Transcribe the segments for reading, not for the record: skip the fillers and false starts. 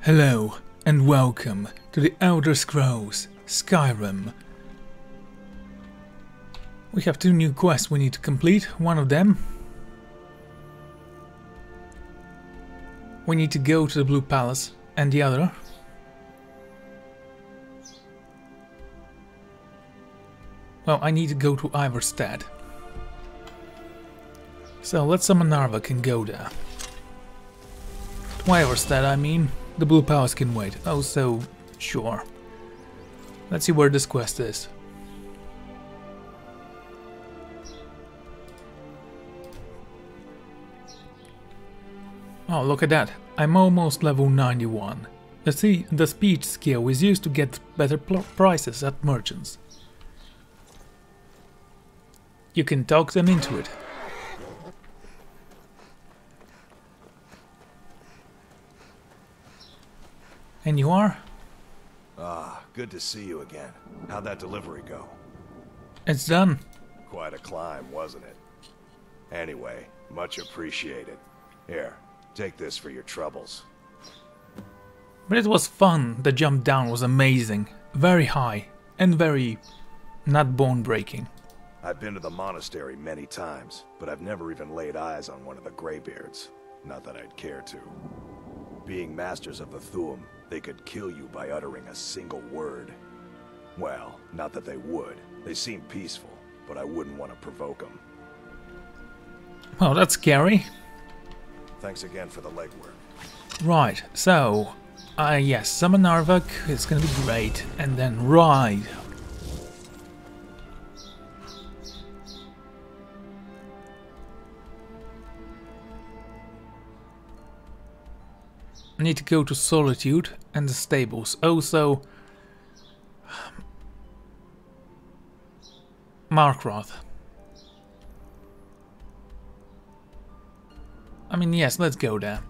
Hello and welcome to the Elder Scrolls Skyrim. We have two new quests we need to complete. One of them, we need to go to the Blue Palace, and the other, well, I need to go to Iverstead. So let's summon Narvik and go there. To Iverstead, I mean. The Blue Palace can wait. Oh, so sure. Let's see where this quest is. Oh, look at that. I'm almost level 91. The speech skill is used to get better prices at merchants. You can talk them into it. And you are? Ah, good to see you again. How'd that delivery go? It's done. Quite a climb, wasn't it? Anyway, much appreciated. Here, take this for your troubles. But it was fun. The jump down was amazing. Very high. And very not bone-breaking. I've been to the monastery many times, but I've never even laid eyes on one of the Greybeards. Not that I'd care to. Being masters of the Thuum, they could kill you by uttering a single word. Well, not that they would. They seem peaceful, but I wouldn't want to provoke them. Well, that's scary. Thanks again for the legwork. Right, so, yes, summon Narvik, it's gonna be great, and then ride. I need to go to Solitude and the stables. Also, Markroth. I mean, yes, let's go there.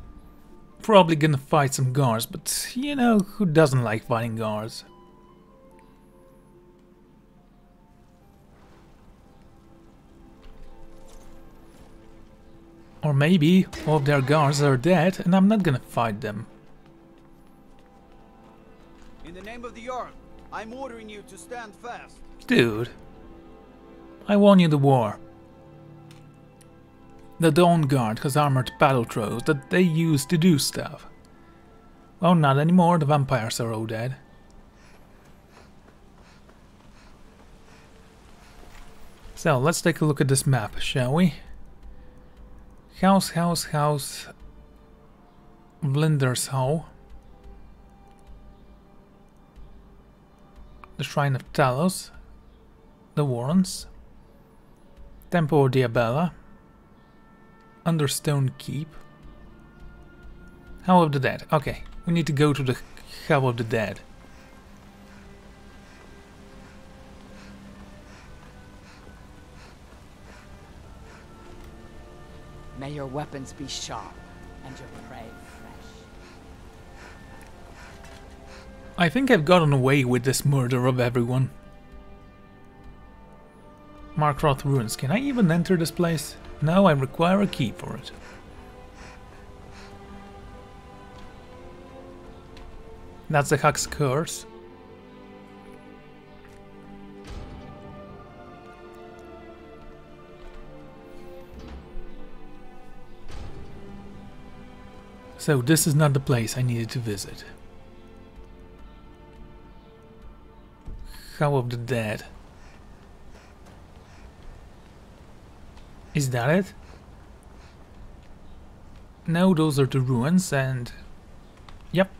Probably gonna fight some guards, but you know, who doesn't like fighting guards? Or maybe all of their guards are dead and I'm not gonna fight them. In the name of the Jarl, I'm ordering you to stand fast. Dude, I won you the war. The Dawn Guard has armored battle trolls that they use to do stuff. Well, not anymore, the vampires are all dead. So, let's take a look at this map, shall we? House, Vlinder's Hall. The Shrine of Talos. The Warrens. Temple of Diabella. Understone Keep. Hell of the Dead. Okay, we need to go to the Hell of the Dead. May your weapons be sharp and your prey fresh. I think I've gotten away with this murder of everyone. Markroth Ruins. Can I even enter this place? No, I require a key for it. That's the Huck's Curse. So this is not the place I needed to visit. Hell of the Dead. Is that it? No, those are the ruins and... Yep.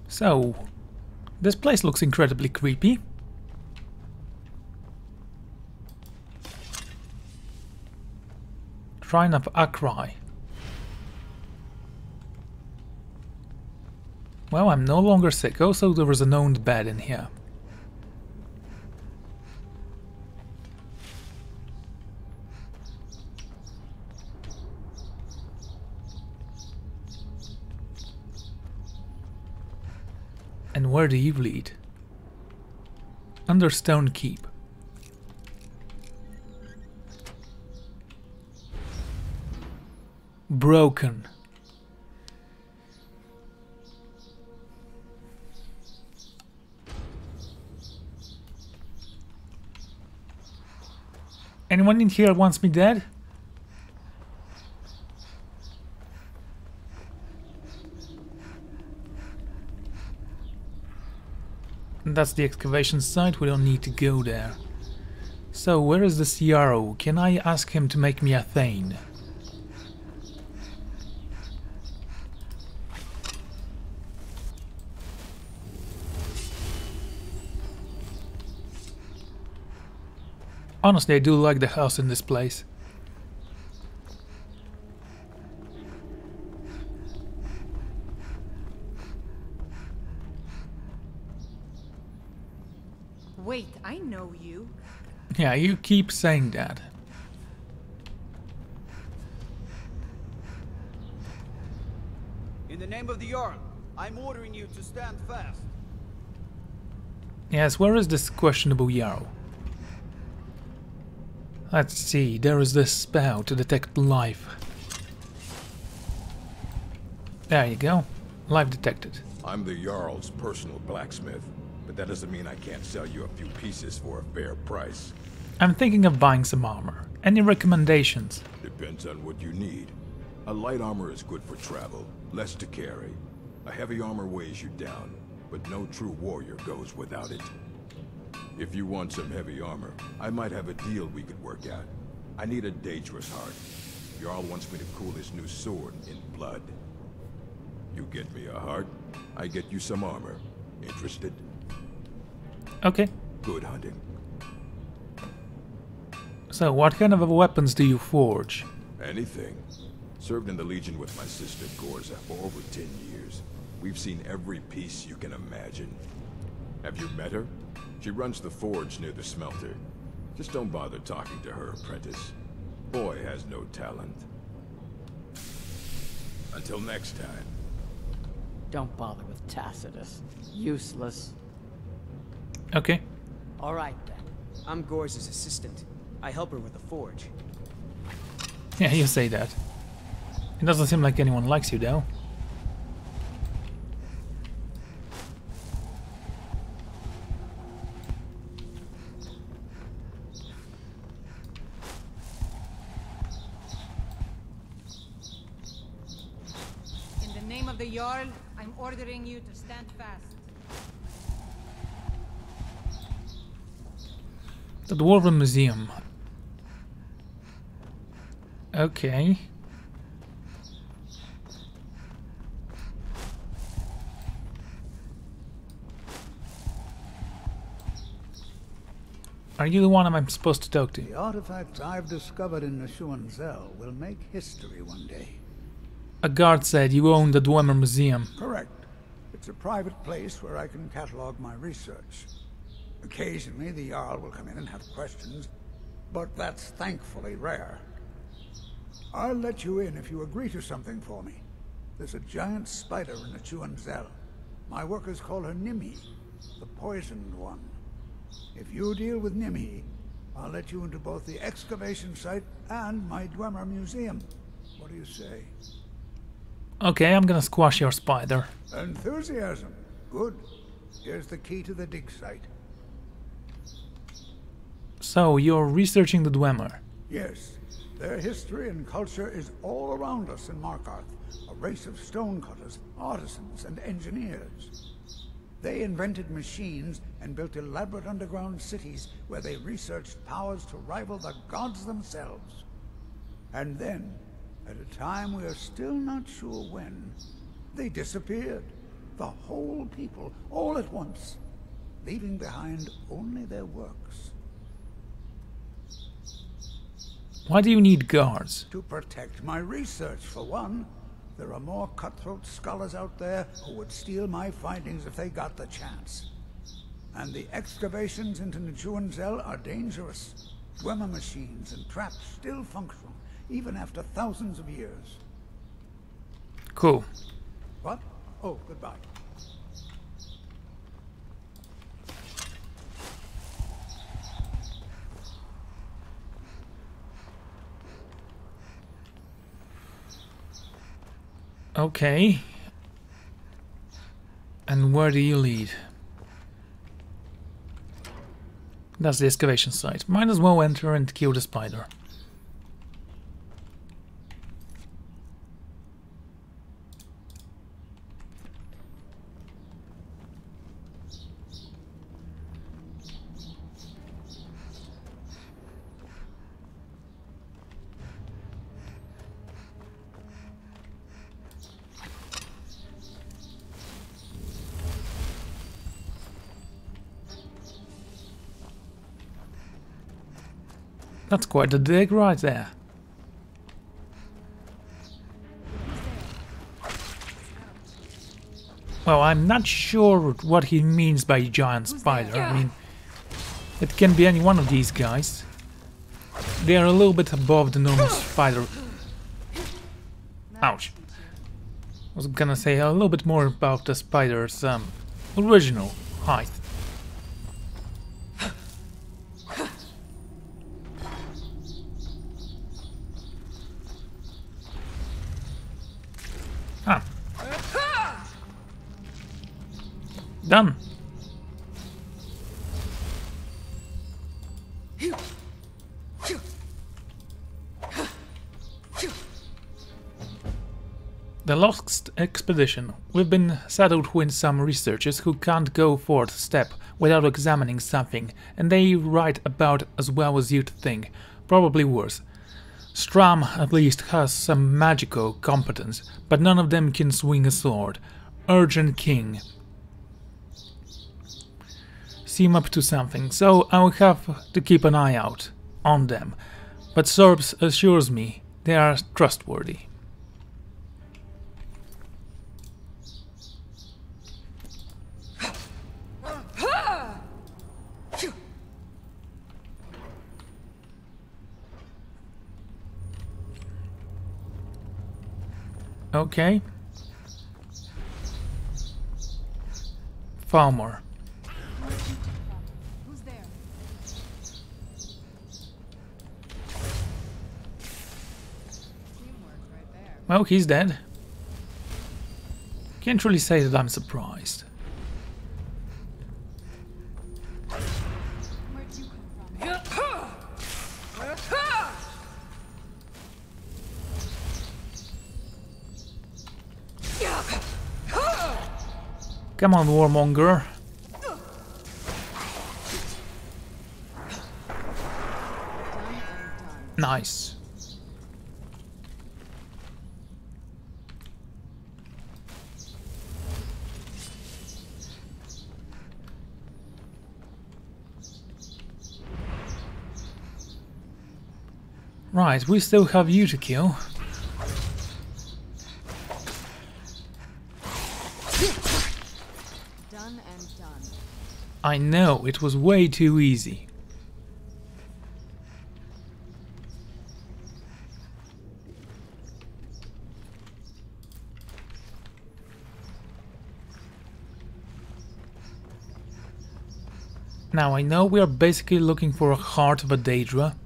So, this place looks incredibly creepy. Shrine of Akrai. Well, I'm no longer sick. Also, there was an owned bed in here. And where do you lead? Under Stone Keep. Broken. Anyone in here wants me dead? That's the excavation site, we don't need to go there. So, where is this Yarrow? Can I ask him to make me a Thane? Honestly, I do like the house in this place. Wait, I know you. Yeah, you keep saying that. In the name of the Jarl, I'm ordering you to stand fast. Yes, where is this questionable Yarrow? Let's see, there is this spell to detect life. There you go. Life detected. I'm the Jarl's personal blacksmith, but that doesn't mean I can't sell you a few pieces for a fair price. I'm thinking of buying some armor. Any recommendations? Depends on what you need. A light armor is good for travel, less to carry. A heavy armor weighs you down, but no true warrior goes without it. If you want some heavy armor, I might have a deal we could work out. I need a dangerous heart. Jarl wants me to cool his new sword in blood. You get me a heart, I get you some armor. Interested? Okay. Good hunting. So, what kind of weapons do you forge? Anything. Served in the Legion with my sister Gorza for over 10 years. We've seen every piece you can imagine. Have you met her? She runs the forge near the smelter. Just don't bother talking to her, apprentice. Boy has no talent. Until next time. Don't bother with Tacitus. Useless. Okay. All right, then. I'm Gorza's assistant. I help her with the forge. Yeah, you say that. It doesn't seem like anyone likes you, though. In the name of the Jarl, I'm ordering you to stand fast. The Dwarven Museum. Okay. Are you the one I'm supposed to talk to? The artifacts I've discovered in Zell will make history one day. A guard said you own the Dwemer Museum. Correct. It's a private place where I can catalog my research. Occasionally the Jarl will come in and have questions, but that's thankfully rare. I'll let you in if you agree to something for me. There's a giant spider in Zell. My workers call her Nimi, the poisoned one. If you deal with Nimi, I'll let you into both the excavation site and my Dwemer Museum. What do you say? Okay, I'm gonna squash your spider. Enthusiasm. Good. Here's the key to the dig site. So, you're researching the Dwemer. Yes. Their history and culture is all around us in Markarth. A race of stonecutters, artisans, and engineers. They invented machines and built elaborate underground cities where they researched powers to rival the gods themselves. And then, at a time we are still not sure when, they disappeared. The whole people, all at once, leaving behind only their works. Why do you need guards? To protect my research, for one. There are more cutthroat scholars out there who would steal my findings if they got the chance. And the excavations into Zell are dangerous. Dwemer machines and traps still functional, even after thousands of years. Cool. What? Oh, goodbye. Okay. And where do you lead? That's the excavation site. Might as well enter and kill the spider. That's quite a dig right there. Well, I'm not sure what he means by giant spider. I mean, it can be any one of these guys. They are a little bit above the normal spider. Ouch. I was gonna say a little bit more about the spider's original height. Done. The Lost Expedition. We've been saddled with some researchers who can't go forth step without examining something, and they write about as well as you'd think, probably worse. Stram at least has some magical competence, but none of them can swing a sword. Urgent King seem up to something, so I'll have to keep an eye out on them. But Sorbs assures me they are trustworthy. Okay. Farmer. Who's there? Teamwork right there. Well, he's dead. Can't really say that I'm surprised. Where'd you come from? Come on, warmonger. Nice. Right, we still have you to kill. Done and done. I know, it was way too easy. Now I know we are basically looking for a heart of a Daedra.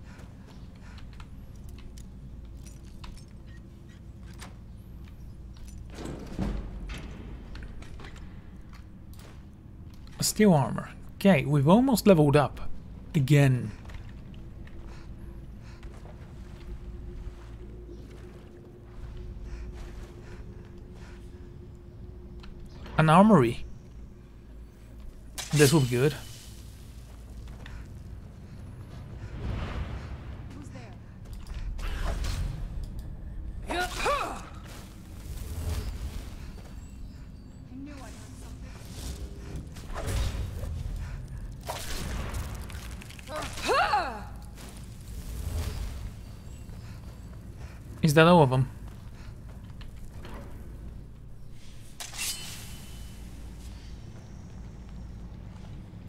Steel armor. Okay, we've almost leveled up. Again. An armory. This will be good. Who's there? I knew I heard something. Is that all of them?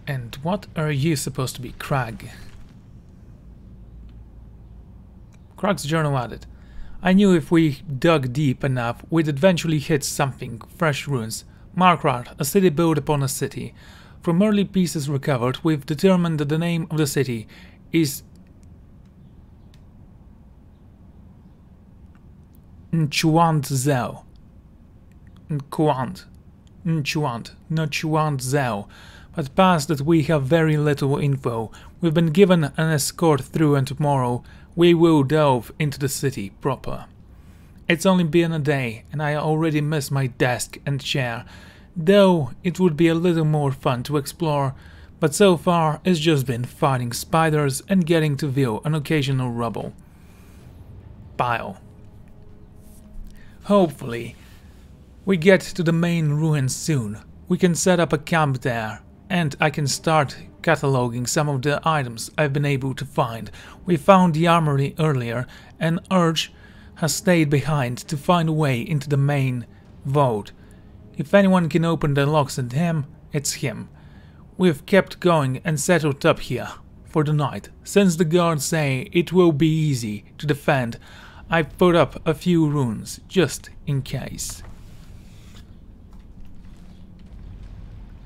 And what are you supposed to be, Crag? Crag's journal added. I knew if we dug deep enough, we'd eventually hit something. Fresh ruins. Markrat, a city built upon a city. From early pieces recovered, we've determined that the name of the city is Nchuantzao. Nchuant, not Chuant Zhao, but past that we have very little info. We've been given an escort through, and tomorrow we will delve into the city proper. It's only been a day, and I already miss my desk and chair, though it would be a little more fun to explore, but so far it's just been fighting spiders and getting to view an occasional rubble pile. Hopefully, we get to the main ruins soon. We can set up a camp there, and I can start cataloging some of the items I've been able to find. We found the armory earlier, and Urge has stayed behind to find a way into the main vault. If anyone can open the locks and it's him. We've kept going and settled up here for the night. Since the guards say it will be easy to defend, I've put up a few runes just in case.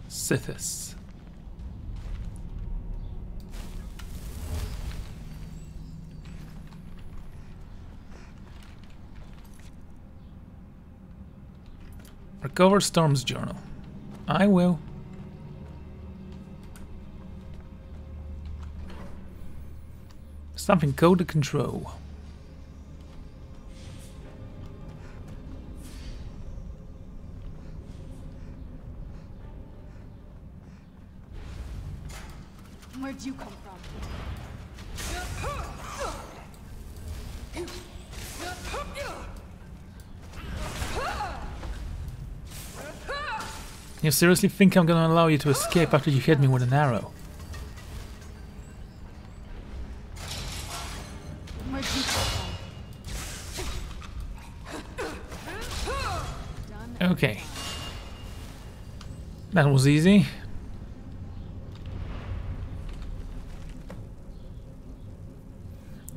Sithis. Recover Storm's journal. I will. Something code to control. Where'd you come from? You seriously think I'm gonna allow you to escape after you hit me with an arrow? Where'd you come from? Okay. That was easy.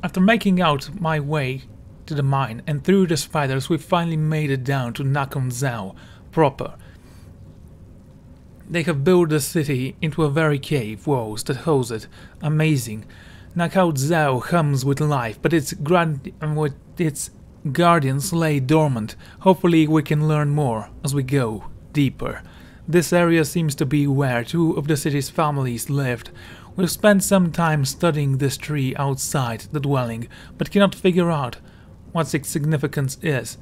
After making out my way to the mine and through the spiders, we finally made it down to Nakhon Zhao proper. They have built the city into a very cave walls that host it. Amazing. Nakhon Zhao hums with life, but its guardians lay dormant. Hopefully we can learn more as we go deeper. This area seems to be where two of the city's families lived. We've spent some time studying this tree outside the dwelling, but cannot figure out what its significance is.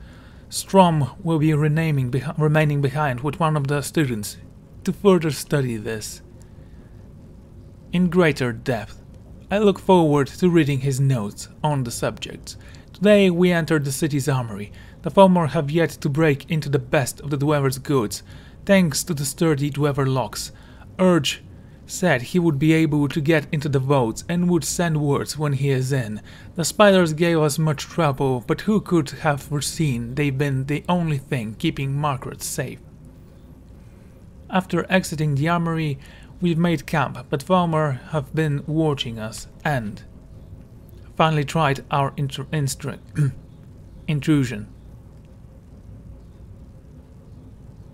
Strom will be remaining behind with one of the students to further study this in greater depth. I look forward to reading his notes on the subject. Today we entered the city's armory. The former have yet to break into the best of the Dwever's goods, thanks to the sturdy Dwever locks. Urge said he would be able to get into the vaults and would send words when he is in. The spiders gave us much trouble, but who could have foreseen they've been the only thing keeping Margaret safe. After exiting the armory, we've made camp, but Altmer have been watching us and finally tried our intrusion.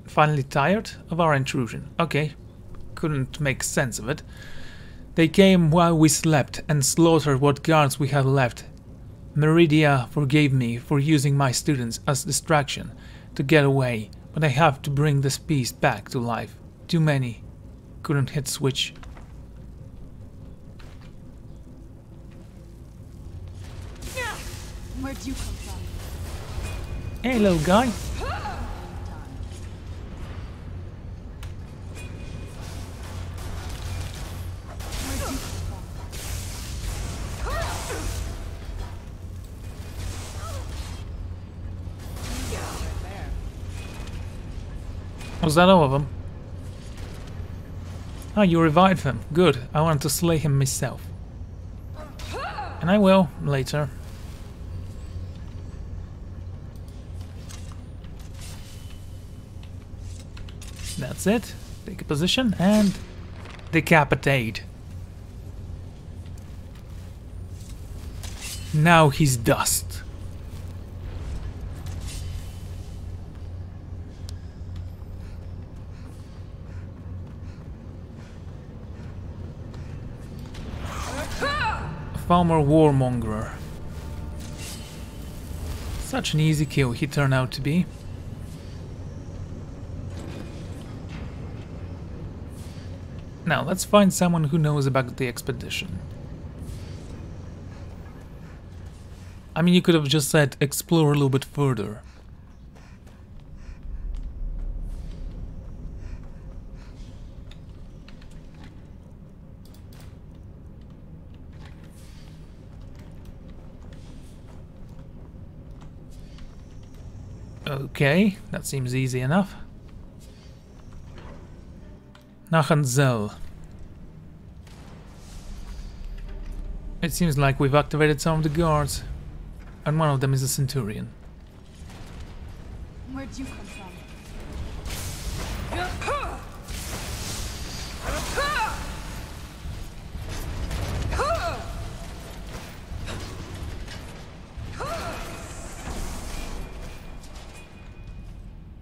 Finally tired of our intrusion. Okay, couldn't make sense of it. They came while we slept and slaughtered what guards we had left. Meridia forgave me for using my students as distraction to get away, but I have to bring this piece back to life. Too many. Couldn't hit switch. Where'd you come from? Hey, little guy. Was that all of them? Ah, you revived him. Good. I want to slay him myself. And I will, later. That's it. Take a position and decapitate. Now he's dust. Farmer Warmonger. Such an easy kill he turned out to be. Now, let's find someone who knows about the expedition. I mean, you could have just said explore a little bit further. Okay, that seems easy enough. Nachanzel. It seems like we've activated some of the guards, and one of them is a centurion. Where'd you come from?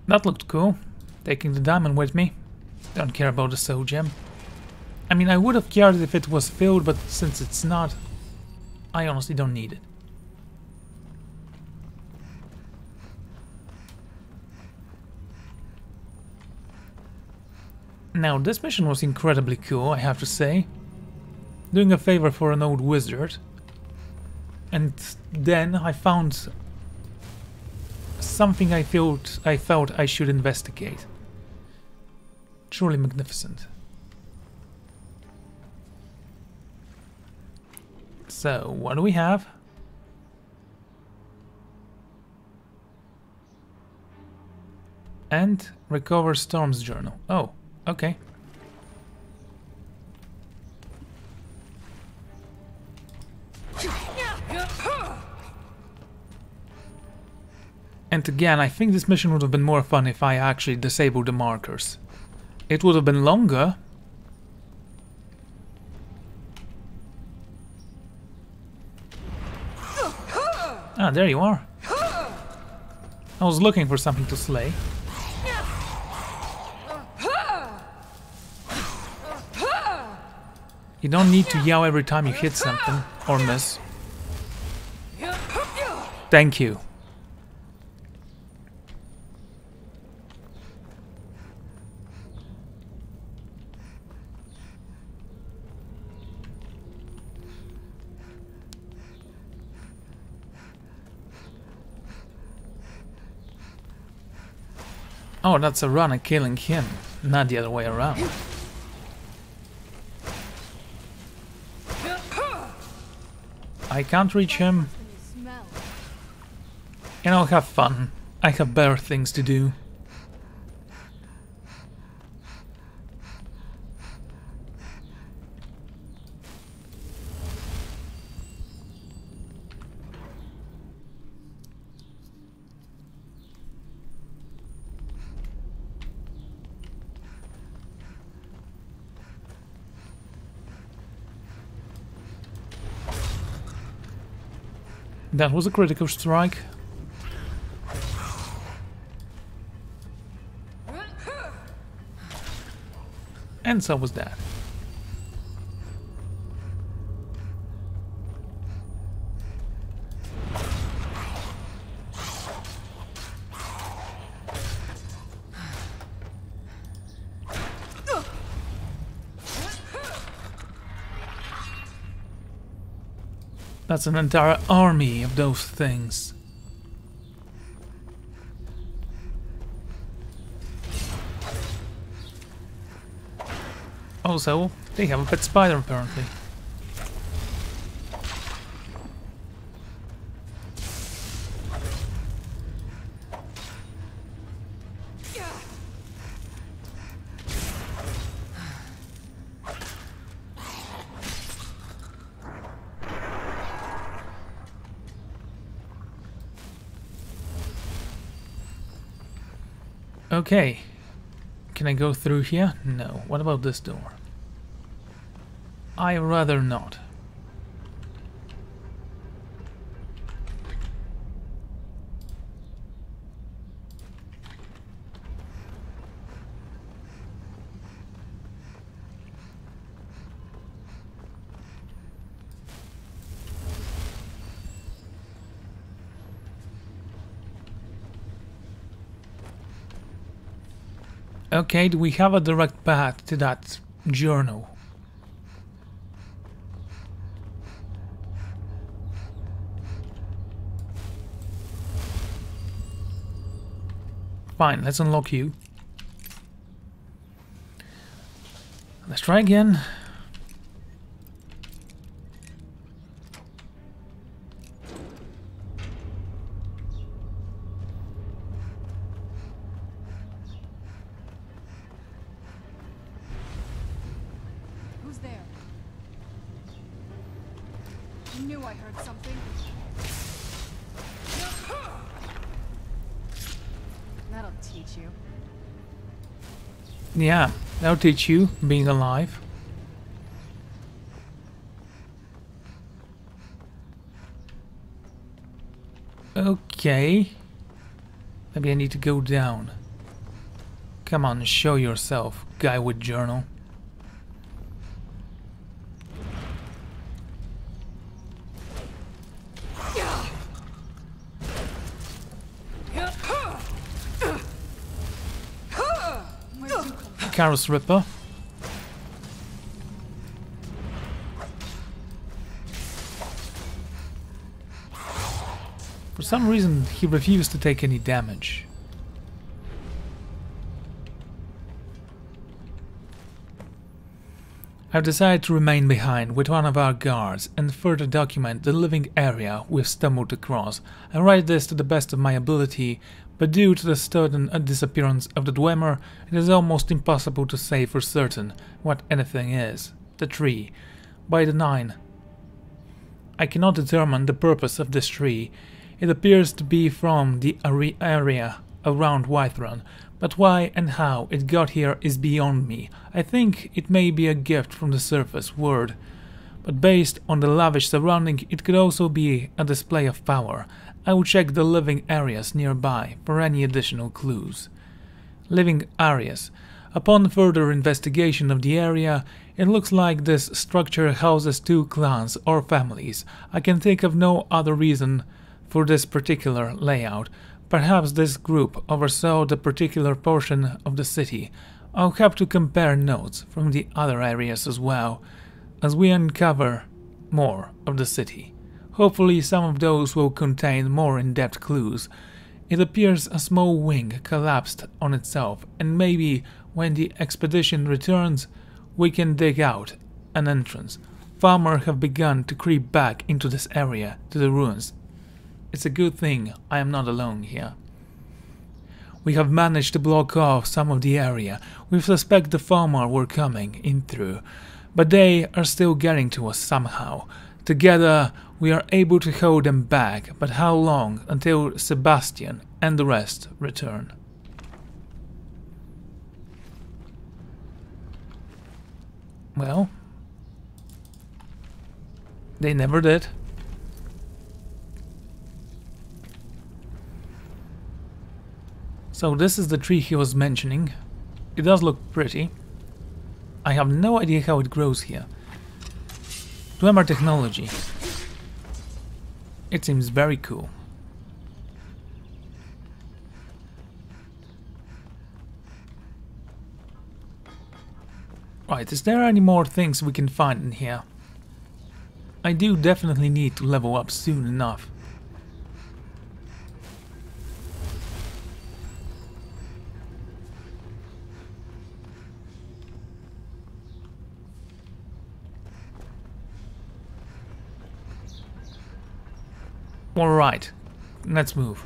That looked cool. Taking the diamond with me. Don't care about the soul gem. I mean, I would have cared if it was filled, but since it's not, I honestly don't need it. Now, this mission was incredibly cool, I have to say. Doing a favor for an old wizard. And then I found something I felt I should investigate. Truly magnificent. So, what do we have? And recover Storm's journal. Oh, okay. And again, I think this mission would have been more fun if I actually disabled the markers. It would have been longer. Ah, there you are. I was looking for something to slay. You don't need to yell every time you hit something or miss. Thank you. Oh, that's a runner killing him, not the other way around. I can't reach him. And I'll have fun. I have better things to do. That was a critical strike. And so was that. That's an entire army of those things. Also, they have a pet spider apparently. Okay, can I go through here? No. What about this door? I'd rather not. Okay, do we have a direct path to that journal. Fine, let's unlock you. Let's try again. Who's there? I knew I heard something. That'll teach you. Yeah, that'll teach you, being alive. Okay. Maybe I need to go down. Come on, show yourself, guy with journal. Carus Ripper. For some reason, he refused to take any damage. I've decided to remain behind with one of our guards and further document the living area we've stumbled across. I write this to the best of my ability, but due to the sudden disappearance of the Dremore, it is almost impossible to say for certain what anything is. The tree. By the 9. I cannot determine the purpose of this tree. It appears to be from the area around Whiterun, but why and how it got here is beyond me. I think it may be a gift from the surface world, but based on the lavish surrounding, it could also be a display of power. I will check the living areas nearby for any additional clues. Living areas. Upon further investigation of the area, it looks like this structure houses 2 clans or families. I can think of no other reason for this particular layout. Perhaps this group oversaw the particular portion of the city. I'll have to compare notes from the other areas as well, as we uncover more of the city. Hopefully some of those will contain more in-depth clues. It appears a small wing collapsed on itself, and maybe when the expedition returns, we can dig out an entrance. Farmers have begun to creep back into this area, to the ruins. It's a good thing I am not alone here. We have managed to block off some of the area. We suspect the farmers were coming in through, but they are still getting to us somehow. Together we are able to hold them back, but how long until Sebastian and the rest return? Well, they never did. So this is the tree he was mentioning. It does look pretty. I have no idea how it grows here. Dremore technology. It seems very cool. Right, is there any more things we can find in here? I do definitely need to level up soon enough. Alright, let's move.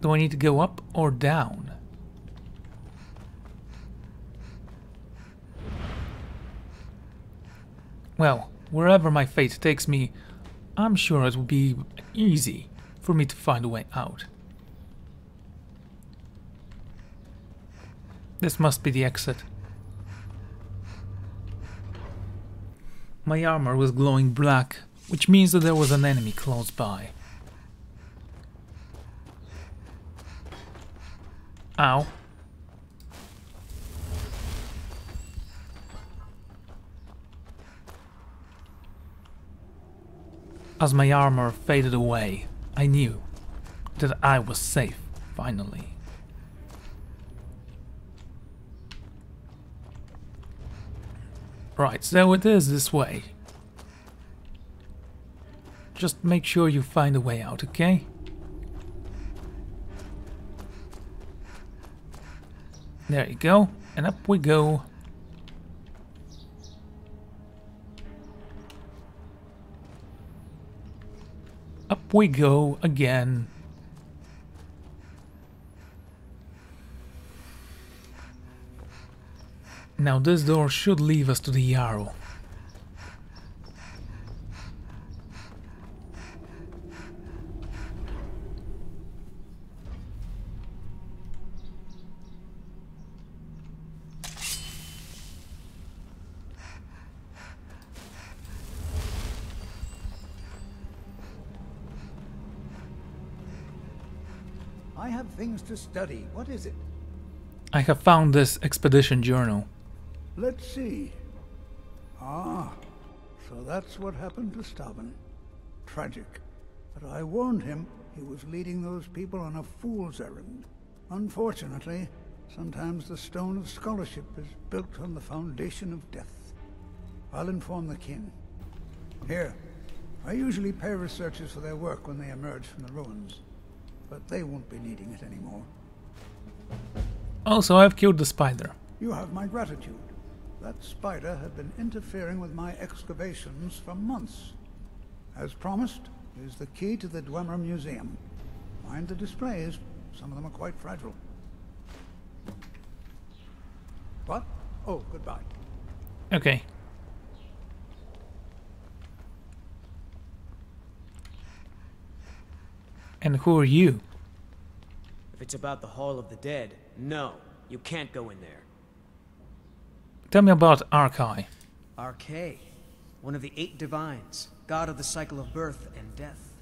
Do I need to go up or down? Well, wherever my fate takes me, I'm sure it will be easy for me to find a way out. This must be the exit. My armor was glowing black, which means that there was an enemy close by. Ow. As my armor faded away, I knew that I was safe, finally. Right, so it is this way. Just make sure you find a way out, okay? There you go, and up we go. Up we go again. Now this door should lead us to the Jarl. I have things to study. What is it? I have found this expedition journal. Let's see. Ah, so that's what happened to Stubborn. Tragic. But I warned him he was leading those people on a fool's errand. Unfortunately, sometimes the stone of scholarship is built on the foundation of death. I'll inform the king. Here, I usually pay researchers for their work when they emerge from the ruins, but they won't be needing it anymore. Also, I've killed the spider. You have my gratitude. That spider had been interfering with my excavations for months. As promised, here's the key to the Dremora Museum. Mind the displays. Some of them are quite fragile. What? Oh, goodbye. Okay. And who are you? If it's about the Hall of the Dead, no, you can't go in there. Tell me about arcane. Arcane, one of the 8 divines, god of the cycle of birth and death.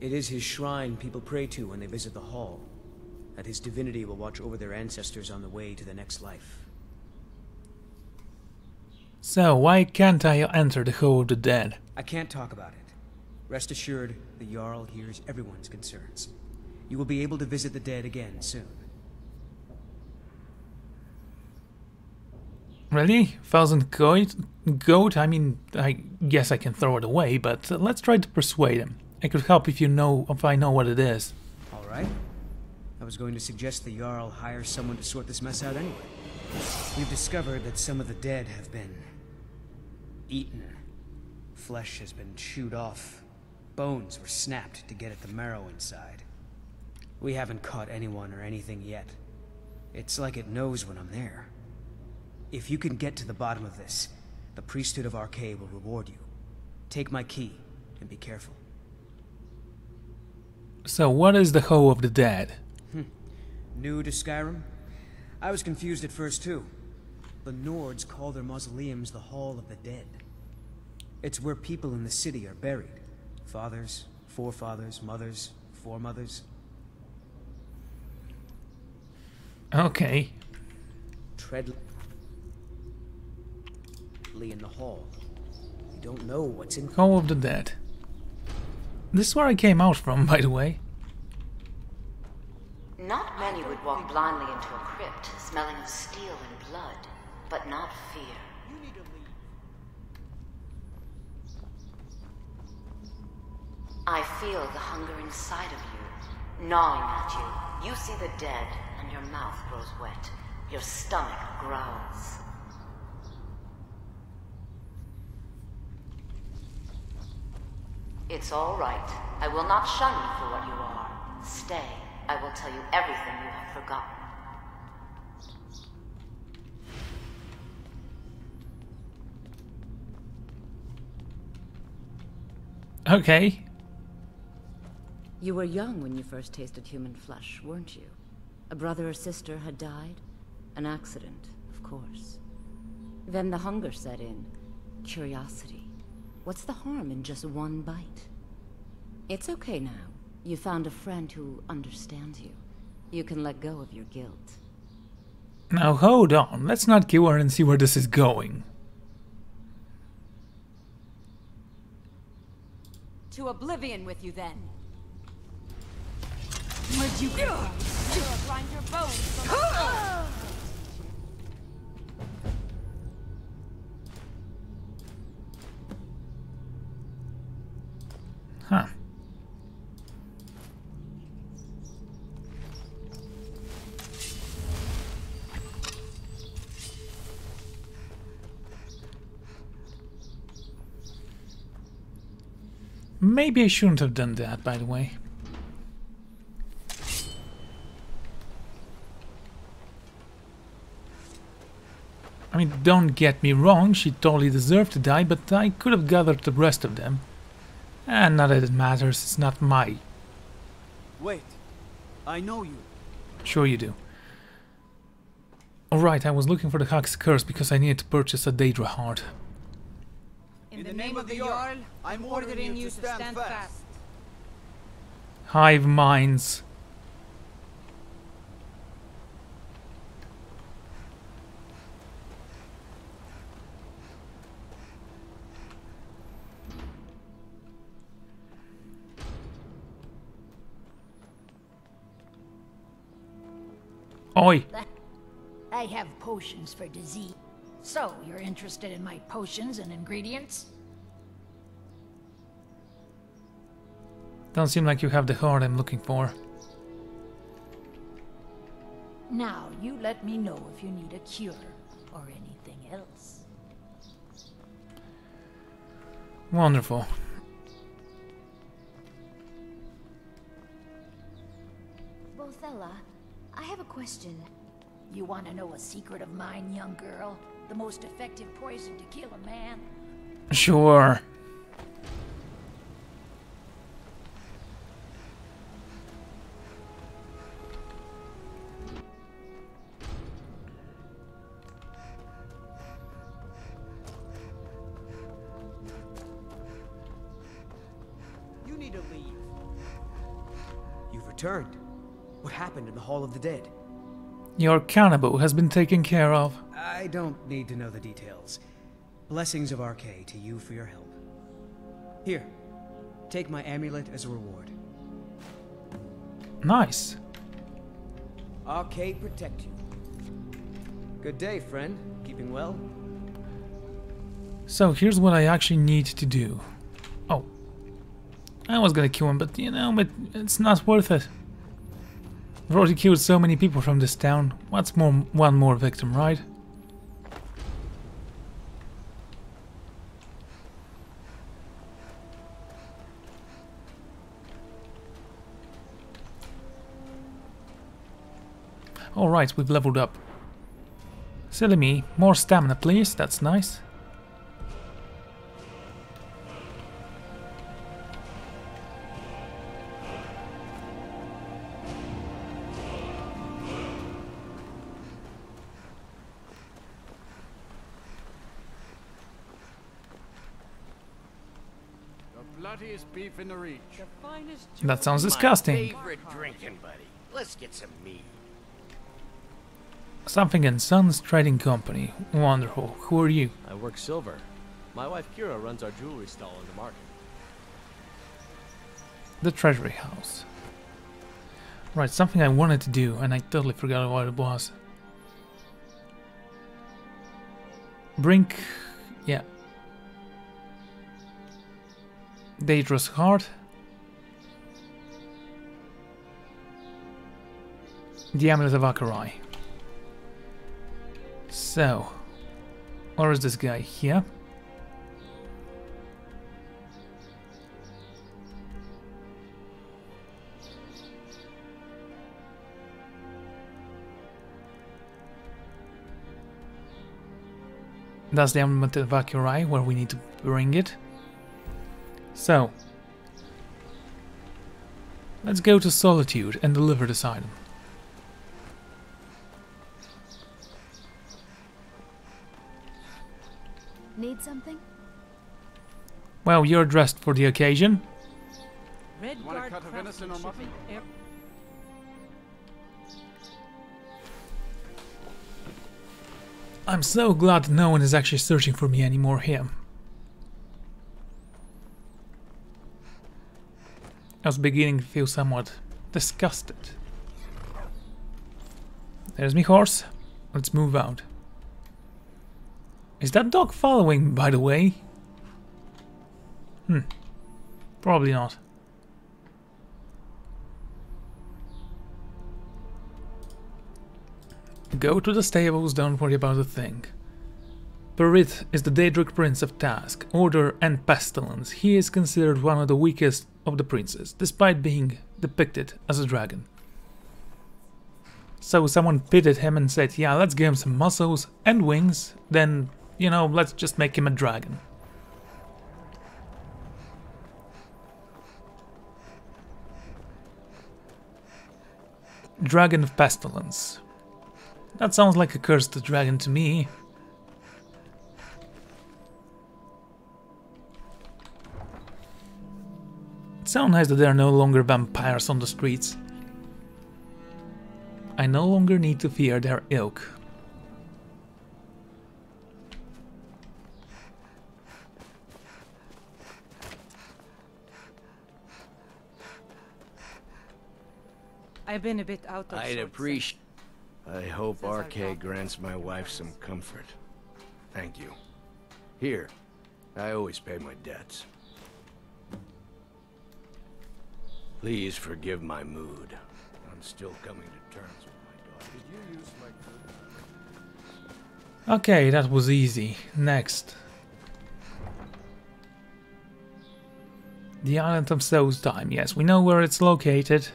It is his shrine people pray to when they visit the hall, that his divinity will watch over their ancestors on the way to the next life. So, why can't I enter the Hall of the Dead? I can't talk about it. Rest assured, the Jarl hears everyone's concerns. You will be able to visit the dead again soon. Really? 1,000 goat? I mean, I guess I can throw it away, but let's try to persuade him. I could help if I know what it is. Alright. I was going to suggest the Jarl hire someone to sort this mess out anyway. We've discovered that some of the dead have been eaten. Flesh has been chewed off. Bones were snapped to get at the marrow inside. We haven't caught anyone or anything yet. It's like it knows when I'm there. If you can get to the bottom of this, the priesthood of Arcane will reward you. Take my key, and be careful. So what is the Hall of the Dead? New to Skyrim? I was confused at first too. The Nords call their mausoleums the Hall of the Dead. It's where people in the city are buried. Fathers, forefathers, mothers, foremothers. Okay. Tread in the hall. You don't know what's in. Hall of the Dead. This is where I came out from, by the way. Not many would walk blindly into a crypt, smelling of steel and blood, but not fear. You need to leave. I feel the hunger inside of you, gnawing at you. You see the dead, and your mouth grows wet. Your stomach growls. It's all right. I will not shun you for what you are. Stay. I will tell you everything you have forgotten. Okay. You were young when you first tasted human flesh, weren't you? A brother or sister had died? An accident, of course. Then the hunger set in. Curiosity. What's the harm in just one bite? It's okay now. You found a friend who understands you. You can let go of your guilt. Now hold on, let's not kill her and see where this is going. To oblivion with you then. Where'd you go? Grind your bones. Huh. Maybe I shouldn't have done that, by the way. I mean, don't get me wrong, she totally deserved to die, but I could have gathered the rest of them. And not that it matters, it's not my... Wait, I know you. Sure you do. Alright, I was looking for the Hag's Curse because I needed to purchase a Daedra heart. In the name of the Jarl, I'm ordering you to stand fast. Hive minds. Oi! I have potions for disease. So, you're interested in my potions and ingredients? Don't seem like you have the heart I'm looking for. Now, you let me know if you need a cure or anything else. Wonderful. Bothella, I have a question. You want to know a secret of mine, young girl? The most effective poison to kill a man? Sure. You need to leave. You've returned. What happened in the Hall of the Dead? Your cannibal has been taken care of. I don't need to know the details. Blessings of Arcane to you for your help. Here, take my amulet as a reward. Nice. Arcane protect you. Good day, friend. Keeping well? So here's what I actually need to do. Oh. I was gonna kill him, but you know, it's not worth it. I've already killed so many people from this town. What's more, one more victim, right? Alright, we've leveled up. Silly me. More stamina, please. That's nice. Bloodiest beef in the reach. That sounds disgusting. Favorite drinking buddy. Let's get some meat. Something and Sons Trading Company. Wonderful. Who are you? I work silver. My wife Kira runs our jewelry stall in the market. The Treasury House. Right, something I wanted to do and I totally forgot what it was. Brink... yeah. Daedra's heart. The amulet of Akalei. So, where is this guy? Here? That's the amulet of Akalei, where we need to bring it. So, let's go to Solitude and deliver this item. Need something? Well, you're dressed for the occasion. Want a cut of venison or muffin? I'm so glad no one is actually searching for me anymore here. I was beginning to feel somewhat disgusted. There's me horse. Let's move out. Is that dog following, by the way? Probably not. Go to the stables, don't worry about a thing. Perit is the Daedric Prince of Task, Order and Pestilence. He is considered one of the weakest of the princes, despite being depicted as a dragon. So someone pitied him and said, yeah, let's give him some muscles and wings, then, you know, let's just make him a dragon. Dragon of Pestilence. That sounds like a cursed dragon to me. It's so nice that there are no longer vampires on the streets. I no longer need to fear their ilk. I've been a bit out of I'd sorts appreciate. I hope Arcane grants my wife some comfort. Thank you. Here, I always pay my debts. Please forgive my mood. I'm still coming to terms with my daughter. Did you use my food? Okay, that was easy. Next. The Island of Soul's Time. Yes, we know where it's located.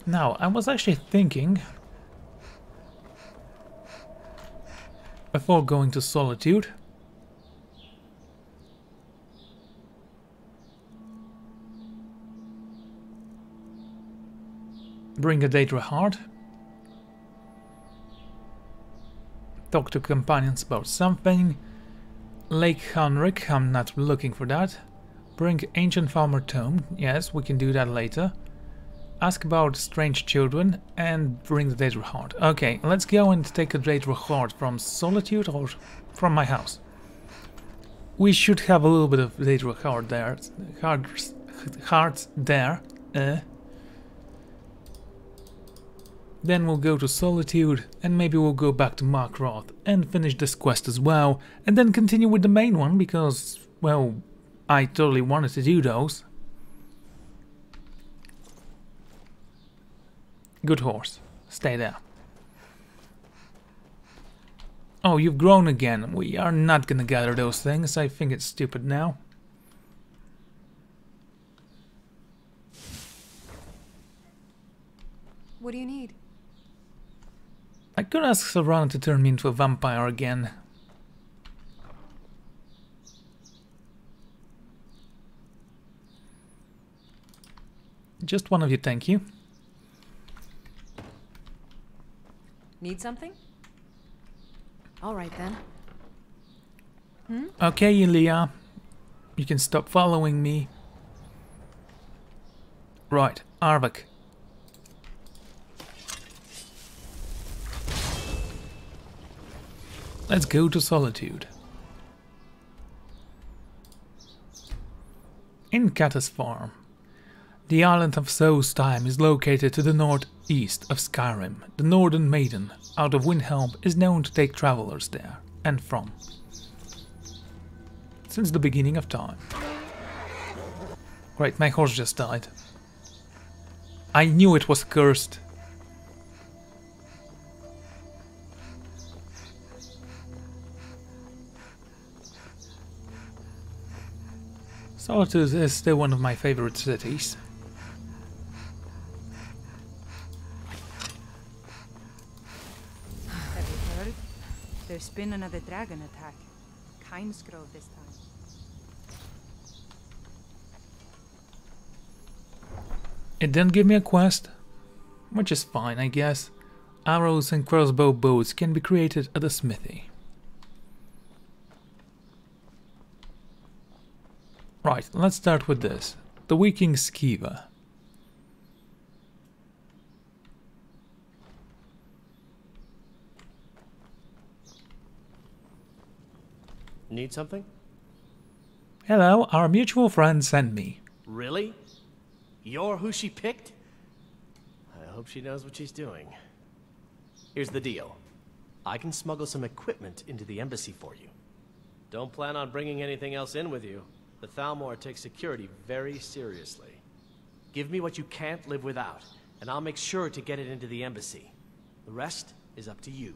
Now, I was actually thinking, before going to Solitude, bring a Daedra heart, talk to companions about something, Lake Henrik, I'm not looking for that, bring Ancient Farmer Tome, yes, we can do that later. Ask about strange children and bring the Daedra heart. Okay, let's go and take a Daedra heart from Solitude or from my house. We should have a little bit of Daedra heart there. Hearts there. Then we'll go to Solitude and maybe we'll go back to Markroth and finish this quest as well. And then continue with the main one because, well, I totally wanted to do those. Good horse. Stay there. Oh, you've grown again. We are not gonna gather those things. I think it's stupid now. What do you need? I could ask Savannah to turn me into a vampire again. Just one of you, thank you. Need something? All right then. Okay, Leah. You can stop following me. Right, Arvak. Let's go to Solitude. In Catus Farm. The Island of Soul's Time is located to the northeast of Skyrim. The Northern Maiden, out of Windhelm, is known to take travelers there and from. Since the beginning of time. Great, my horse just died. I knew it was cursed. Solitude is still one of my favorite cities. Have you heard? There's been another dragon attack. Kinesgrove this time. It didn't give me a quest, which is fine, I guess. Arrows and crossbow bows can be created at the smithy. Right, let's start with this. The Viking Skiva. Need something? Hello, our mutual friend sent me. Really? You're who she picked? I hope she knows what she's doing. Here's the deal. I can smuggle some equipment into the embassy for you. Don't plan on bringing anything else in with you. The Thalmor takes security very seriously. Give me what you can't live without, and I'll make sure to get it into the embassy. The rest is up to you.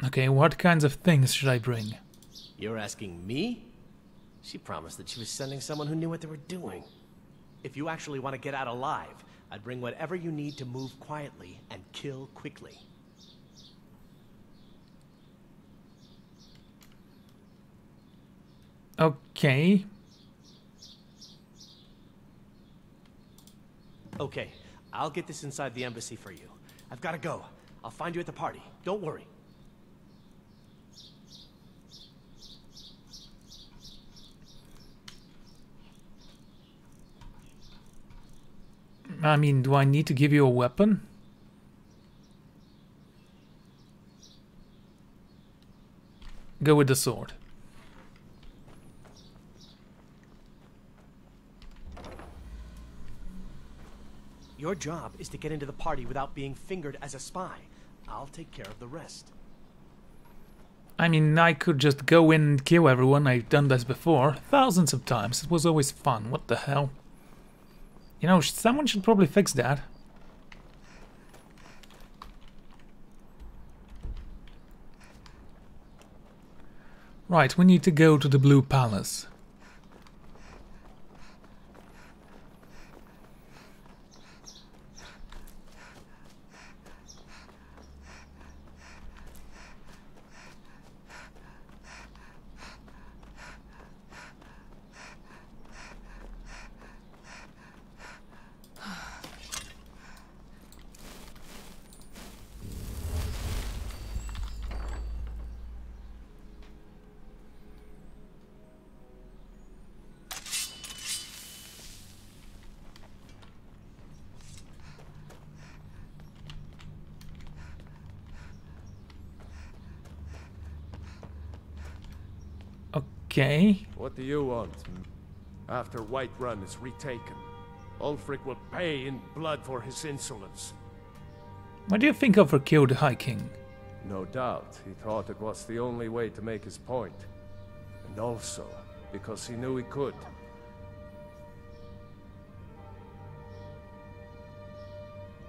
Okay, what kinds of things should I bring? You're asking me? She promised that she was sending someone who knew what they were doing. If you actually want to get out alive, I'd bring whatever you need to move quietly and kill quickly. Okay. Okay, I'll get this inside the embassy for you. I've got to go. I'll find you at the party. Don't worry. I mean, do I need to give you a weapon? Go with the sword. Your job is to get into the party without being fingered as a spy. I'll take care of the rest. I mean, I could just go in and kill everyone. I've done this before, thousands of times. It was always fun. What the hell? You know, someone should probably fix that. Right, we need to go to the Blue Palace. Okay. What do you want? After Whiterun is retaken, Ulfric will pay in blood for his insolence. What do you think Ulfric killed the High King? No doubt, he thought it was the only way to make his point. And also, because he knew he could.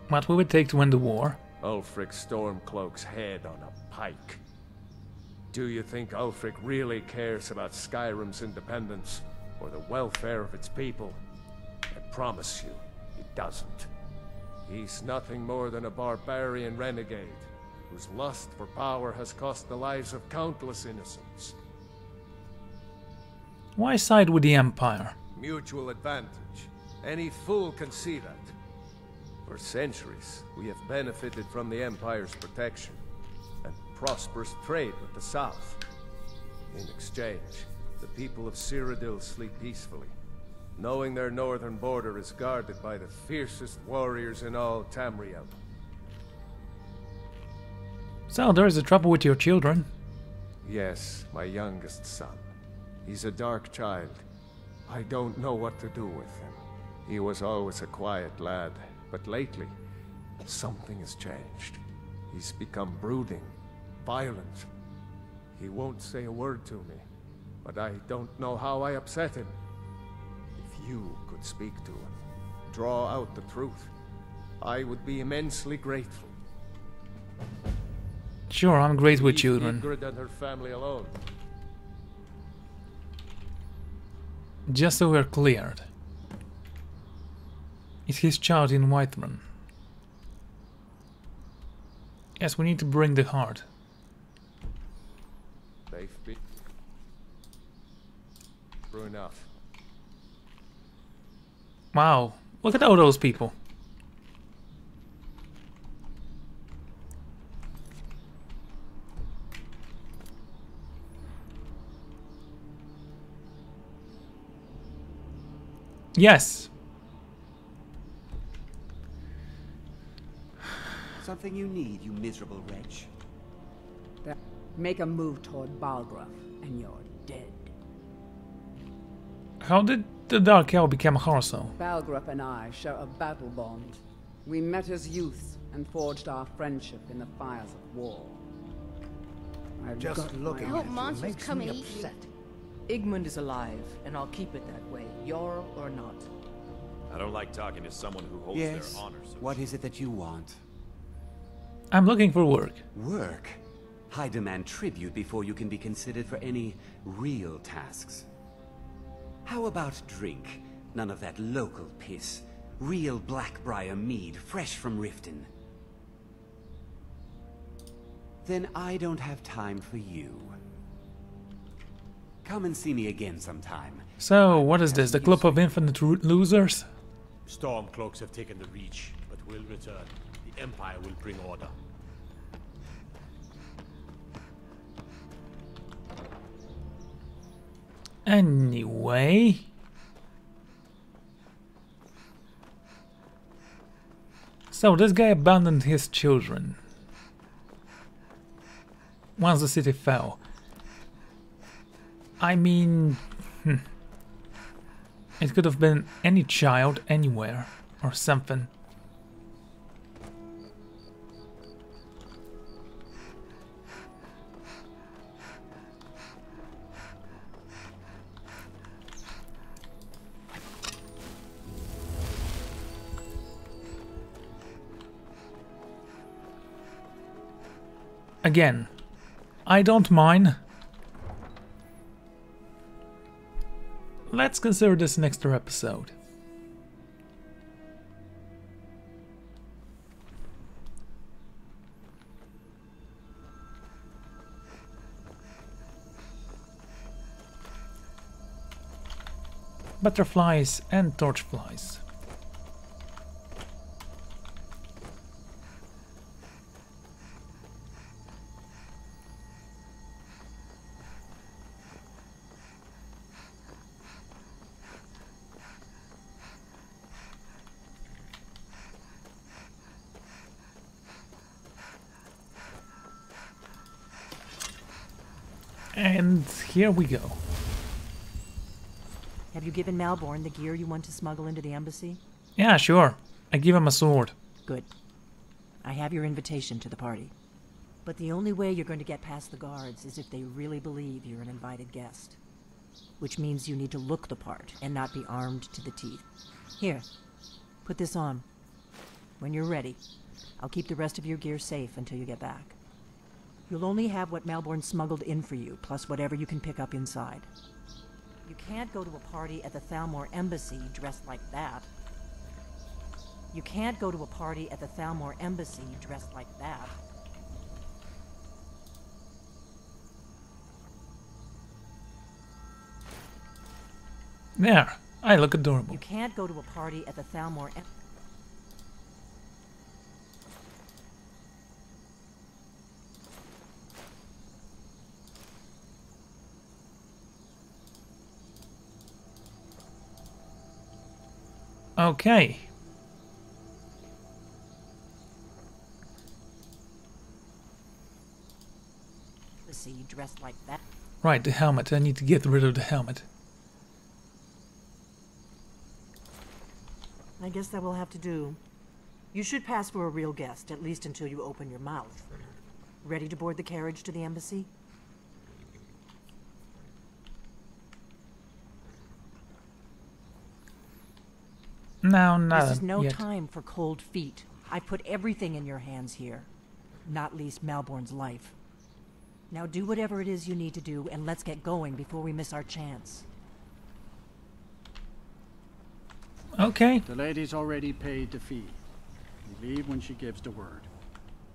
What will it take to win the war? Ulfric Stormcloak's head on a pike. Do you think Ulfric really cares about Skyrim's independence or the welfare of its people? I promise you, he doesn't. He's nothing more than a barbarian renegade whose lust for power has cost the lives of countless innocents. Why side with the Empire? Mutual advantage. Any fool can see that. For centuries, we have benefited from the Empire's protection and prosperous trade with the South. In exchange, the people of Cyrodiil sleep peacefully, knowing their northern border is guarded by the fiercest warriors in all Tamriel. So there is a trouble with your children. Yes, my youngest son. He's a dark child. I don't know what to do with him. He was always a quiet lad, but lately, something has changed. He's become brooding, violent. He won't say a word to me, but I don't know how I upset him. If you could speak to him, draw out the truth, I would be immensely grateful. Sure, I'm great with Leave children. Ygritte and her family alone. Just so we're cleared. Is his child in Whiterun? Yes, we need to bring the heart. They've been through enough. Wow, look at all those people. Yes. Something you need, you miserable wretch. Make a move toward Balgruff, and you're dead. How did the Dark Elf become Harso? Balgruff and I share a battle bond. We met as youths and forged our friendship in the fires of war. Just looking I hope at you monsters makes come me and eat you. upset. Igmund is alive, and I'll keep it that way, Jarl or not. I don't like talking to someone who holds Yes. their honor so. What is it that you want? I'm looking for work. Work? I demand tribute before you can be considered for any real tasks. How about drink? None of that local piss. Real Blackbriar mead, fresh from Riften. Then I don't have time for you. Come and see me again sometime. So, what is this? The Club of Infinite Losers? Stormcloaks have taken the Reach, but will return. The Empire will bring order. Anyway... So, this guy abandoned his children once the city fell. I mean... It could have been any child, anywhere, or something. Again, I don't mind. Let's consider this next episode. Butterflies and torchflies. And here we go. Have you given Malborn the gear you want to smuggle into the embassy? Yeah, sure. I give him a sword. Good. I have your invitation to the party. But the only way you're going to get past the guards is if they really believe you're an invited guest. Which means you need to look the part and not be armed to the teeth. Here, put this on. When you're ready, I'll keep the rest of your gear safe until you get back. You'll only have what Malborn smuggled in for you, plus whatever you can pick up inside. You can't go to a party at the Thalmor Embassy dressed like that. You can't go to a party at the Thalmor Embassy dressed like that. There, I look adorable. You can't go to a party at the Thalmor Embassy. Okay. Dressed like that. Right, the helmet. I need to get rid of the helmet. I guess that will have to do. You should pass for a real guest, at least until you open your mouth. Ready to board the carriage to the embassy? No, not This is no yet. time for cold feet. I put everything in your hands here. Not least Malborn's life. Now do whatever it is you need to do, and let's get going before we miss our chance. Okay. The lady's already paid the fee. We leave when she gives the word.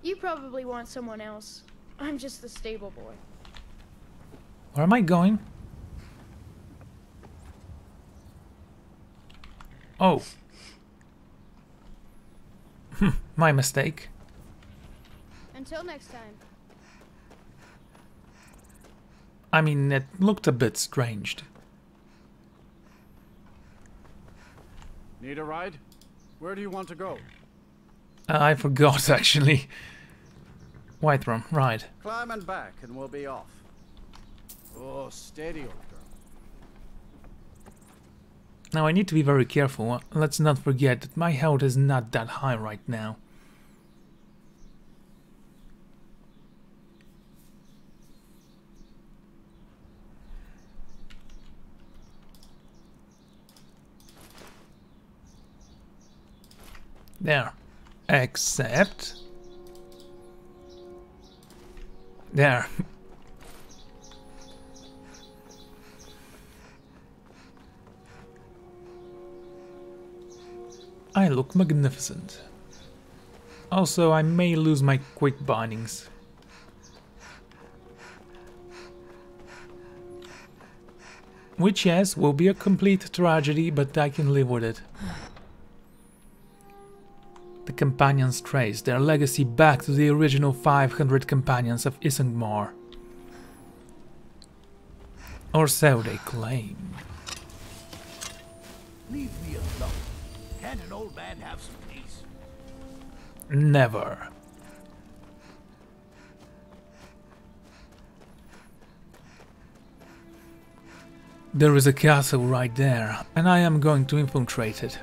You probably want someone else. I'm just the stable boy. Where am I going? Oh. My mistake. Until next time. I mean, it looked a bit strange. Need a ride? Where do you want to go? I forgot, actually. Whiterun, right. Climb and back and we'll be off. Oh, steady, old girl. Now I need to be very careful. Let's not forget that my health is not that high right now. There. Accept. There. I look magnificent. Also, I may lose my quick bindings. Which, yes, will be a complete tragedy, but I can live with it. The companions trace their legacy back to the original 500 companions of Isengmar. Or so they claim. Leave me alone. Can't an old man have some peace? Never. There is a castle right there, and I am going to infiltrate it.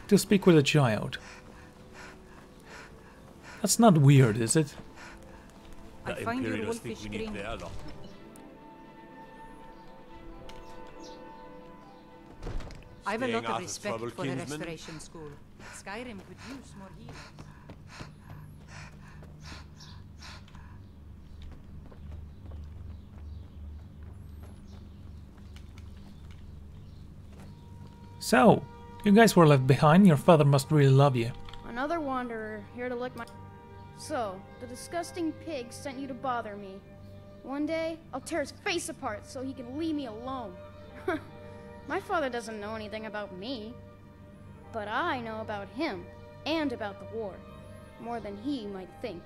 To speak with a child. That's not weird, is it? The Imperials think we need their law. I have a lot Staying out of of respect trouble, for the kinsman? restoration school. Skyrim could use more healers. So, you guys were left behind. Your father must really love you. Another wanderer here to lick my... So, the disgusting pig sent you to bother me. One day, I'll tear his face apart so he can leave me alone. My father doesn't know anything about me. But I know about him, and about the war. More than he might think.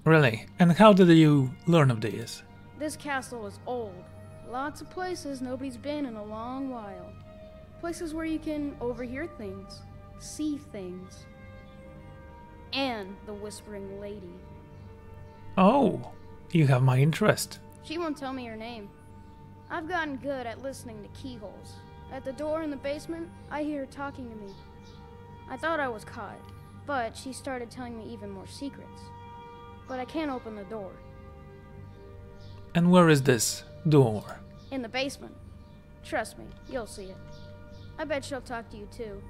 Really? And how did you learn of this? This castle is old. Lots of places nobody's been in a long while. Places where you can overhear things, see things. And the Whispering Lady. Oh, you have my interest. She won't tell me her name. I've gotten good at listening to keyholes. At the door in the basement, I hear her talking to me. I thought I was caught, but she started telling me even more secrets. But I can't open the door. And where is this door? In the basement. Trust me, you'll see it. I bet she'll talk to you too.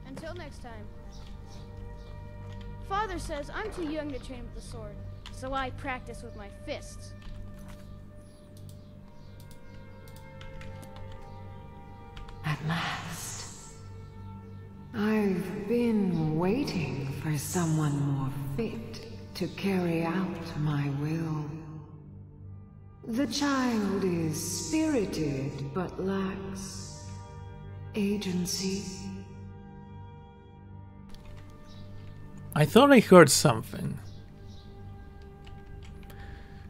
Until next time. Father says I'm too young to train with the sword, so I practice with my fists. At last. I've been waiting for someone more fit to carry out my will. The child is spirited, but lacks agency. I thought I heard something.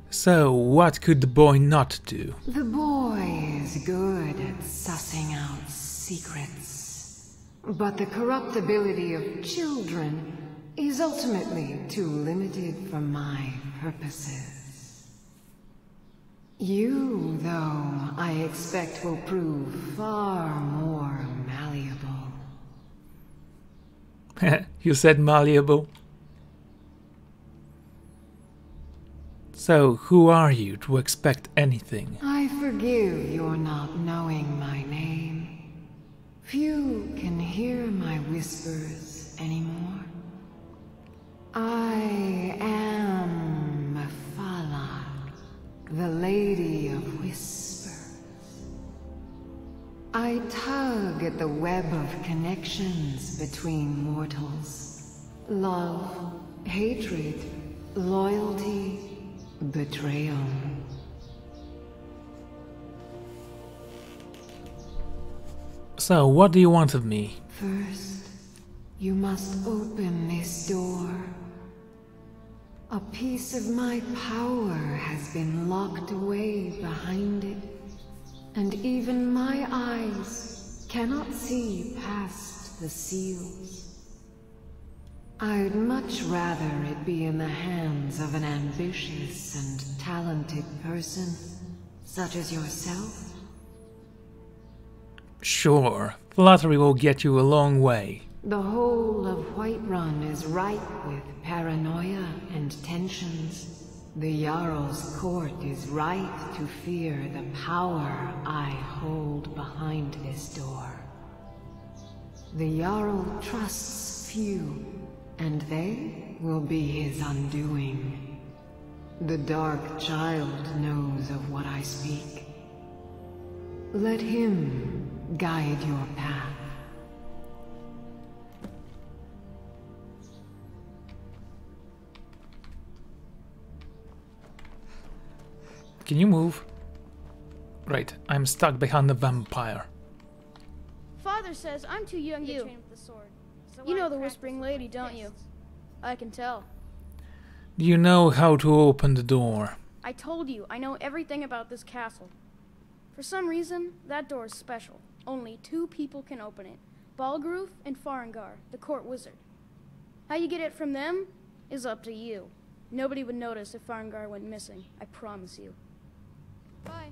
So, what could the boy not do? The boy is good at sussing out secrets, but the corruptibility of children is ultimately too limited for my purposes. You, though, I expect will prove far more malleable. You said malleable. So, who are you to expect anything? I forgive your not knowing my name. Few can hear my whispers anymore. I am Mephala, the Lady of Whispers. I tug at the web of connections between mortals. Love, hatred, loyalty, betrayal. So, what do you want of me? First, you must open this door. A piece of my power has been locked away behind it, and even my eyes cannot see past the seals. I'd much rather it be in the hands of an ambitious and talented person, such as yourself. Sure, flattery will get you a long way. The whole of Whiterun is ripe with paranoia and tensions. The Jarl's court is right to fear the power I hold behind this door. The Jarl trusts few, and they will be his undoing. The Dark Child knows of what I speak. Let him guide your path. Can you move? Great, I'm stuck behind the vampire. Father says I'm too young to train with the sword. You know the Whispering Lady, don't you? I can tell. Do you know how to open the door? I told you, I know everything about this castle. For some reason, that door is special. Only 2 people can open it. Balgroof and Farengar, the court wizard. How you get it from them is up to you. Nobody would notice if Farengar went missing, I promise you. Bye.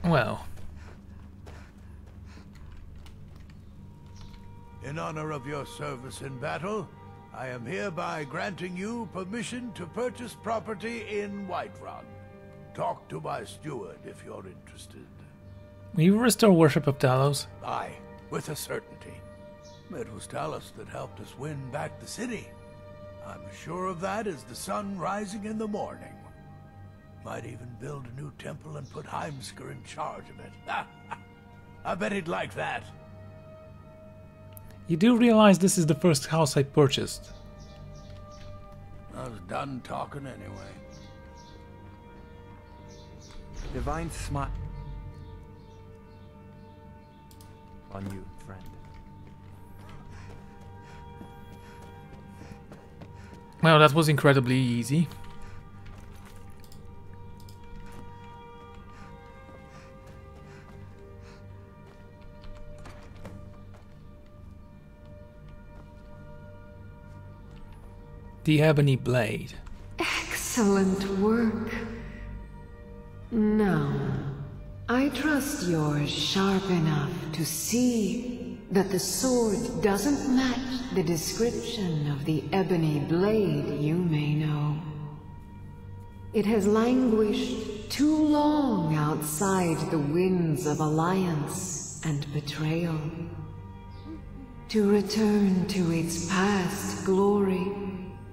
Well. In honor of your service in battle, I am hereby granting you permission to purchase property in Whiterun. Talk to my steward if you're interested. Will you restore worship of Talos? Aye, with a certainty. It was Talos that helped us win back the city. I'm as sure of that as the sun rising in the morning. Might even build a new temple and put Heimskr in charge of it. I bet he'd like that. You do realize this is the first house I purchased. I was done talking anyway. Divine smile on you, friend. Well, that was incredibly easy. The ebony blade. Excellent work. Now, I trust you're sharp enough to see that the sword doesn't match the description of the ebony blade you may know. It has languished too long outside the winds of alliance and betrayal. To return to its past glory,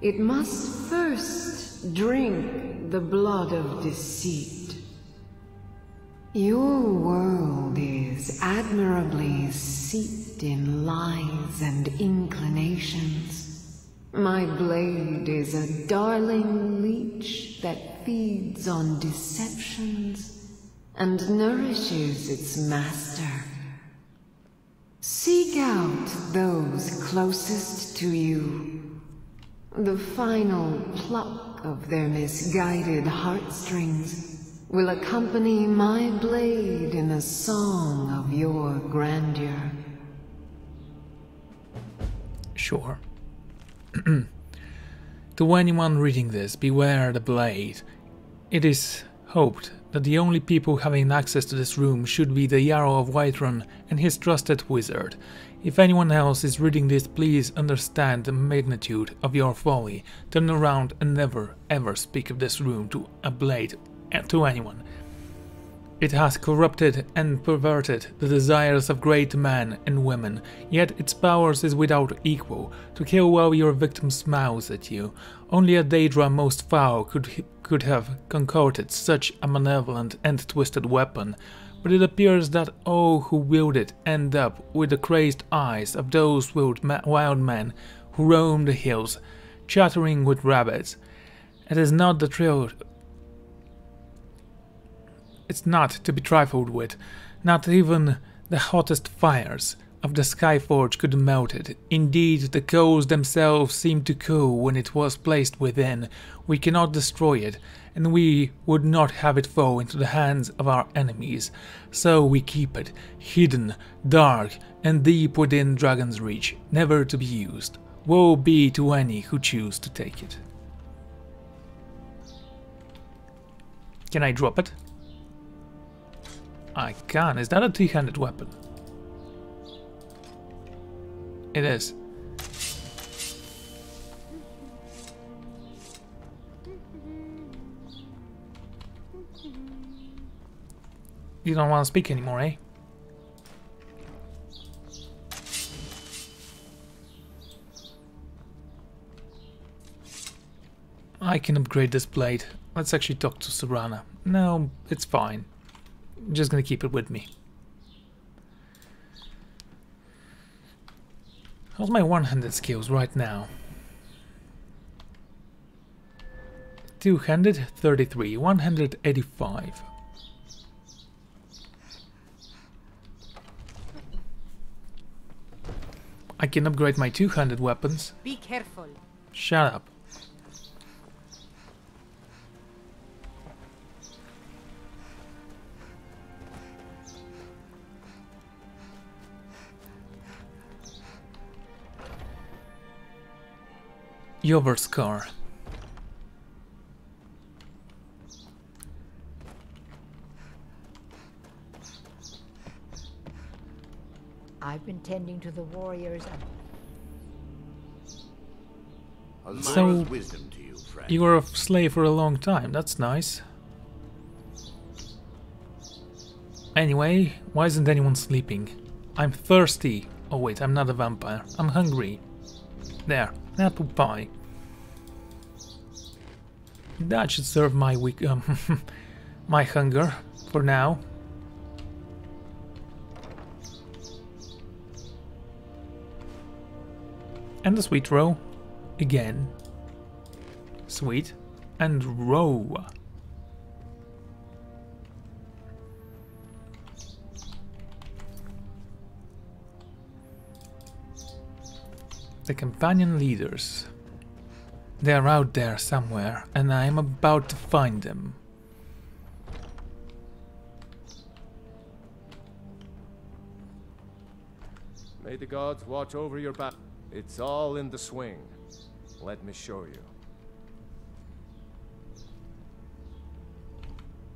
it must first drink the blood of deceit. Your world is admirably steeped in lies and inclinations. My blade is a darling leech that feeds on deceptions and nourishes its master. Seek out those closest to you. The final pluck of their misguided heartstrings will accompany my blade in a song of your grandeur. Sure. To anyone reading this, beware the blade. It is hoped that the only people having access to this room should be the Jarl of Whiterun and his trusted wizard. If anyone else is reading this, please understand the magnitude of your folly. Turn around and never ever speak of this room to a blade to anyone. It has corrupted and perverted the desires of great men and women, yet its powers is without equal. To kill while your victim smiles at you. Only a Daedra most foul could have concocted such a malevolent and twisted weapon. But it appears that all who wield it end up with the crazed eyes of those wild men who roam the hills, chattering with rabbits. It is not the thrill. It's not to be trifled with, not even the hottest fires of the Skyforge could melt it. Indeed, the coals themselves seemed to cool when it was placed within. We cannot destroy it, and we would not have it fall into the hands of our enemies. So we keep it, hidden, dark, and deep within Dragon's Reach, never to be used. Woe be to any who choose to take it. Can I drop it? I can. Is that a two-handed weapon? It is. You don't want to speak anymore, eh? I can upgrade this blade. Let's actually talk to Serana. No, it's fine. I'm just gonna keep it with me. How's my one-handed skills right now? Two-handed, 33. One-handed, 85. I can upgrade my two-handed weapons. Be careful. Shut up. Your scar. I've been tending to the warriors. So, you were a slave for a long time. That's nice. Anyway, why isn't anyone sleeping? I'm thirsty. Oh wait, I'm not a vampire. I'm hungry. There, apple pie. That should serve my weak my hunger for now. And the sweet row again. Sweet and row. The companion leaders. They're out there somewhere, and I'm about to find them. May the gods watch over your back. It's all in the swing. Let me show you.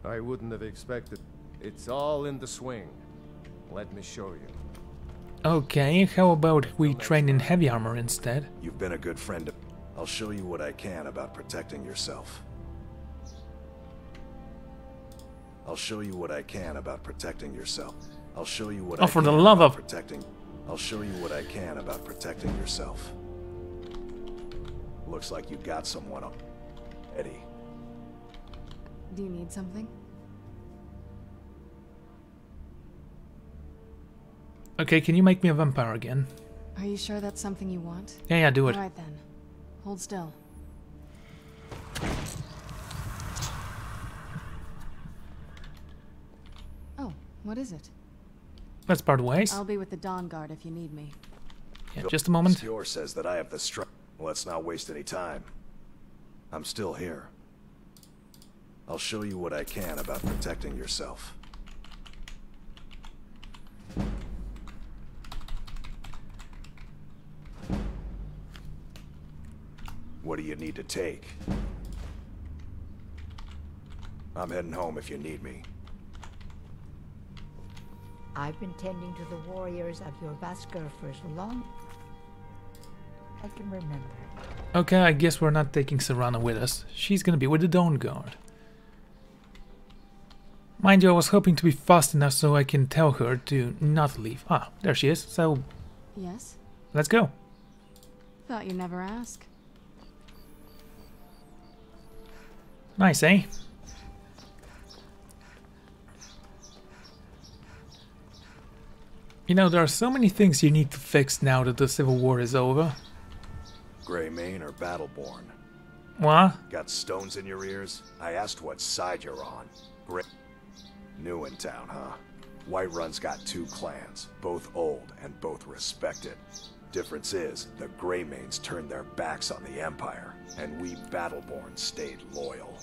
I wouldn't have expected. It's all in the swing. Let me show you. Okay, how about we train in heavy armor instead? You've been a good friend. I'll show you what I can about protecting yourself. I'll show you what I can about protecting yourself. I'll show you what I for can the love about of protecting. I'll show you what I can about protecting yourself. Looks like you got someone up. Eddie. Do you need something? Okay, can you make me a vampire again? Are you sure that's something you want? Yeah, do it. Alright then. Hold still. Oh, what is it? Let's part ways. I'll be with the Dawn Guard if you need me. Yeah, just a moment. Steward says that I have the strength. Let's not waste any time. I'm still here. I'll show you what I can about protecting yourself. What do you need to take? I'm heading home if you need me. I've been tending to the warriors of your Vasker for as long I can remember. Okay, I guess we're not taking Serana with us. She's gonna be with the Dawn Guard. Mind you, I was hoping to be fast enough so I can tell her to not leave. Ah, there she is. So, yes? Let's go. Thought you'd never ask. Nice, eh? You know, there are so many things you need to fix now that the Civil War is over. Grey Mane or Battleborn? What? Got stones in your ears? I asked what side you're on. New in town, huh? Whiterun's got 2 clans, both old and both respected. Difference is, the Greymanes turned their backs on the Empire, and we Battleborn stayed loyal.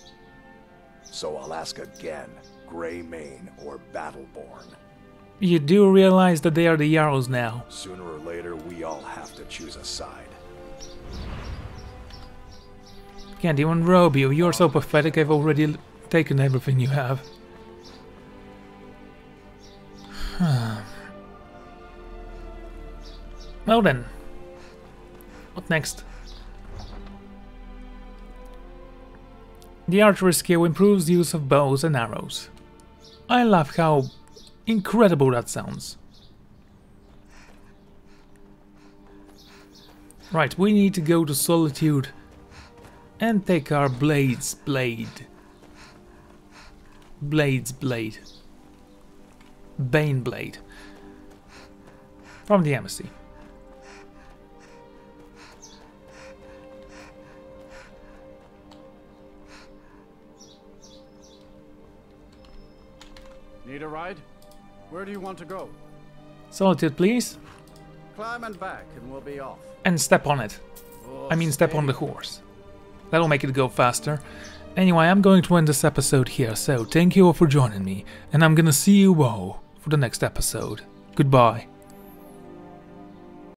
So I'll ask again, Greymane or Battleborn? You do realize that they are the Jarls now. Sooner or later, we all have to choose a side. Can't even robe you, you're so pathetic, I've already taken everything you have. Well then, what next? The archery skill improves the use of bows and arrows. I love how incredible that sounds. Right, we need to go to Solitude and take our Blade's blade. Bane blade. From the embassy. Need a ride? Where do you want to go? Solitude, please. Climb and back and we'll be off. And step on it. I mean, step on the horse. That'll make it go faster. Anyway, I'm going to end this episode here, so thank you all for joining me, and I'm gonna see you all for the next episode. Goodbye.